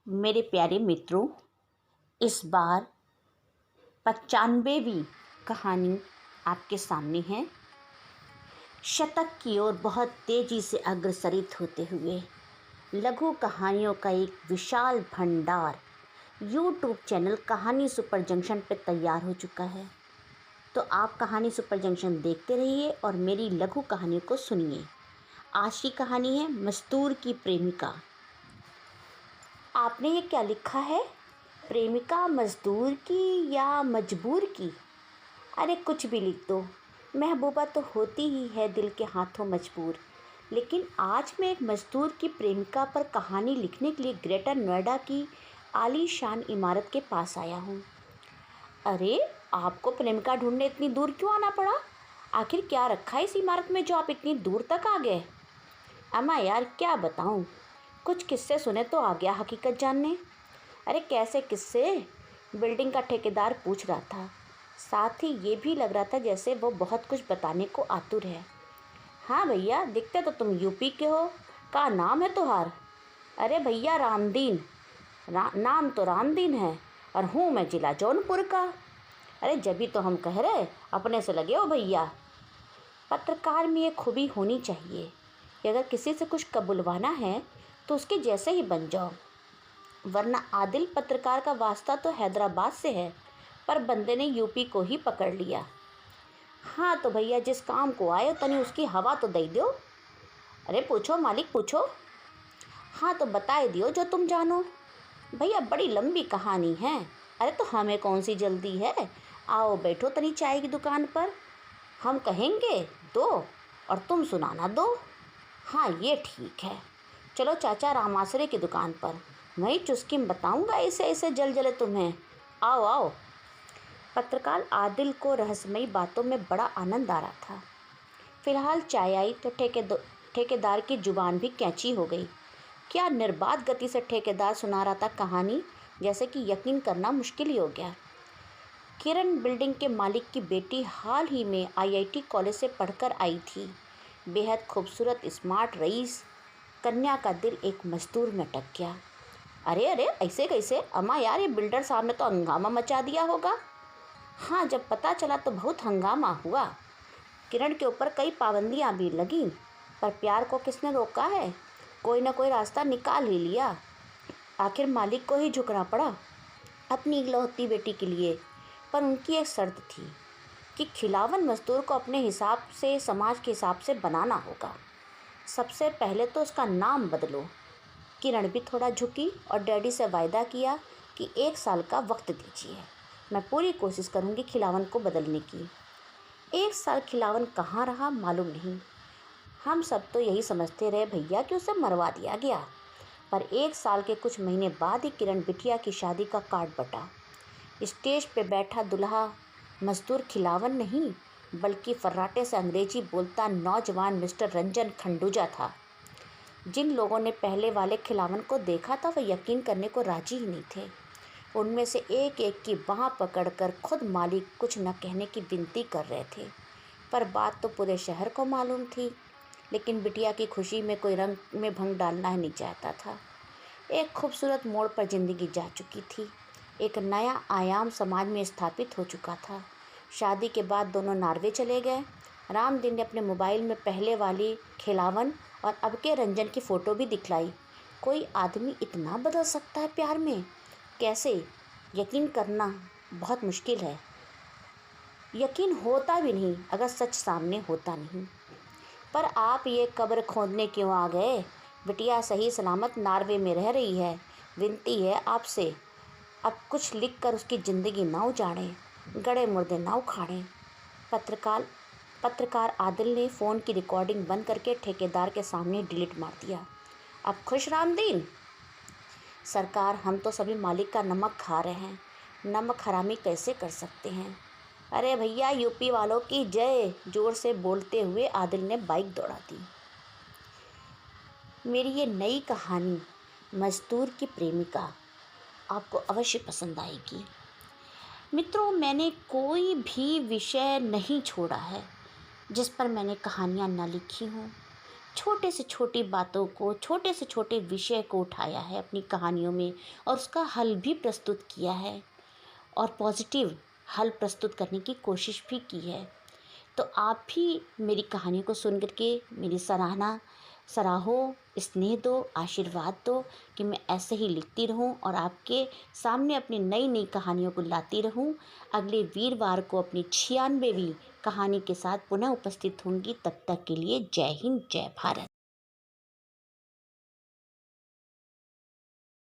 मेरे प्यारे मित्रों, इस बार 95वीं कहानी आपके सामने है। शतक की ओर बहुत तेज़ी से अग्रसरित होते हुए लघु कहानियों का एक विशाल भंडार यूट्यूब चैनल कहानी सुपर जंक्शन पर तैयार हो चुका है। तो आप कहानी सुपर जंक्शन देखते रहिए और मेरी लघु कहानी को सुनिए। आज की कहानी है मज़दूर की प्रेमिका। आपने ये क्या लिखा है? प्रेमिका मज़दूर की या मजबूर की? अरे कुछ भी लिख दो, महबूबा तो होती ही है दिल के हाथों मजबूर। लेकिन आज मैं एक मज़दूर की प्रेमिका पर कहानी लिखने के लिए ग्रेटर नोएडा की आलीशान इमारत के पास आया हूँ। अरे आपको प्रेमिका ढूंढने इतनी दूर क्यों आना पड़ा? आखिर क्या रखा है इस इमारत में जो आप इतनी दूर तक आ गए? अम्मा यार क्या बताऊँ, कुछ किस्से सुने तो आ गया हकीकत जानने। अरे कैसे किस्से? बिल्डिंग का ठेकेदार पूछ रहा था। साथ ही ये भी लग रहा था जैसे वो बहुत कुछ बताने को आतुर है। हाँ भैया, दिखते तो तुम यूपी के हो। का नाम है तुहार? अरे भैया रामदीन। नाम तो रामदीन है और हूँ मैं जिला जौनपुर का। अरे जभी तो हम कह रहे अपने से लगे हो भैया। पत्रकार में ये खूबी होनी चाहिए कि अगर किसी से कुछ कबुलवाना है तो उसके जैसे ही बन जाओ, वरना आदिल पत्रकार का वास्ता तो हैदराबाद से है, पर बंदे ने यूपी को ही पकड़ लिया। हाँ तो भैया जिस काम को आए तनी उसकी हवा तो दे दो। अरे पूछो मालिक पूछो। हाँ तो बताए दियो जो तुम जानो। भैया बड़ी लंबी कहानी है। अरे तो हमें कौन सी जल्दी है, आओ बैठो तनी चाय की दुकान पर। हम कहेंगे दो और तुम सुनाना दो। हाँ ये ठीक है, चलो चाचा रामासरे की दुकान पर, वहीं चुस्की में बताऊंगा ऐसे ऐसे जल जले तुम्हें। आओ आओ। पत्रकार आदिल को रहस्यमयी बातों में बड़ा आनंद आ रहा था। फिलहाल चाय आई तो ठेकेदार की जुबान भी कैंची हो गई। क्या निर्बाध गति से ठेकेदार सुना रहा था कहानी, जैसे कि यकीन करना मुश्किल ही हो गया। किरण बिल्डिंग के मालिक की बेटी हाल ही में आईआईटी कॉलेज से पढ़कर आई थी। बेहद खूबसूरत स्मार्ट रईस कन्या का दिल एक मजदूर में अटक गया। अरे अरे ऐसे कैसे अम्मा यार, ये बिल्डर साहब ने तो हंगामा मचा दिया होगा। हाँ जब पता चला तो बहुत हंगामा हुआ। किरण के ऊपर कई पाबंदियां भी लगी, पर प्यार को किसने रोका है? कोई ना कोई रास्ता निकाल ही लिया। आखिर मालिक को ही झुकना पड़ा अपनी इकलौती बेटी के लिए। पर उनकी एक शर्त थी कि खिलावन मजदूर को अपने हिसाब से, समाज के हिसाब से बनाना होगा। सबसे पहले तो उसका नाम बदलो। किरण भी थोड़ा झुकी और डैडी से वायदा किया कि 1 साल का वक्त दीजिए, मैं पूरी कोशिश करूंगी खिलावन को बदलने की। 1 साल खिलावन कहाँ रहा मालूम नहीं। हम सब तो यही समझते रहे भैया कि उसे मरवा दिया गया। पर 1 साल के कुछ महीने बाद ही किरण बिटिया की शादी का कार्ड बटा। स्टेज पे बैठा दुल्हा मजदूर खिलावन नहीं, बल्कि फर्राटे से अंग्रेजी बोलता नौजवान मिस्टर रंजन खंडूजा था। जिन लोगों ने पहले वाले खिलावन को देखा था वह यकीन करने को राजी ही नहीं थे। उनमें से एक एक की बाँह पकड़कर खुद मालिक कुछ न कहने की विनती कर रहे थे। पर बात तो पूरे शहर को मालूम थी, लेकिन बिटिया की खुशी में कोई रंग में भंग डालना ही नहीं चाहता था। एक खूबसूरत मोड़ पर जिंदगी जा चुकी थी। एक नया आयाम समाज में स्थापित हो चुका था। शादी के बाद दोनों नॉर्वे चले गए। रामदीन ने अपने मोबाइल में पहले वाली खिलावन और अब के रंजन की फ़ोटो भी दिखलाई। कोई आदमी इतना बदल सकता है प्यार में? कैसे? यकीन करना बहुत मुश्किल है। यकीन होता भी नहीं अगर सच सामने होता नहीं। पर आप ये कब्र खोदने क्यों आ गए? बिटिया सही सलामत नॉर्वे में रह रही है। विनती है आपसे, अब कुछ लिख कर उसकी ज़िंदगी ना उजाड़ें, गड़े मुर्दे ना उखाड़ें। पत्रकार आदिल ने फ़ोन की रिकॉर्डिंग बंद करके ठेकेदार के सामने डिलीट मार दिया। अब खुश रामदीन? सरकार हम तो सभी मालिक का नमक खा रहे हैं, नमक हरामी कैसे कर सकते हैं? अरे भैया यूपी वालों की जय, जोर से बोलते हुए आदिल ने बाइक दौड़ा दी। मेरी ये नई कहानी मज़दूर की प्रेमिका आपको अवश्य पसंद आएगी। मित्रों, मैंने कोई भी विषय नहीं छोड़ा है जिस पर मैंने कहानियाँ न लिखी हों। छोटे से छोटी बातों को, छोटे से छोटे विषय को उठाया है अपनी कहानियों में और उसका हल भी प्रस्तुत किया है और पॉजिटिव हल प्रस्तुत करने की कोशिश भी की है। तो आप भी मेरी कहानी को सुन कर के मेरी सराहो, स्नेह दो, आशीर्वाद दो कि मैं ऐसे ही लिखती रहूं और आपके सामने अपनी नई नई कहानियों को लाती रहूं। अगले वीरवार को अपनी 96वीं कहानी के साथ पुनः उपस्थित होंगी। तब तक के लिए जय हिंद, जय भारत।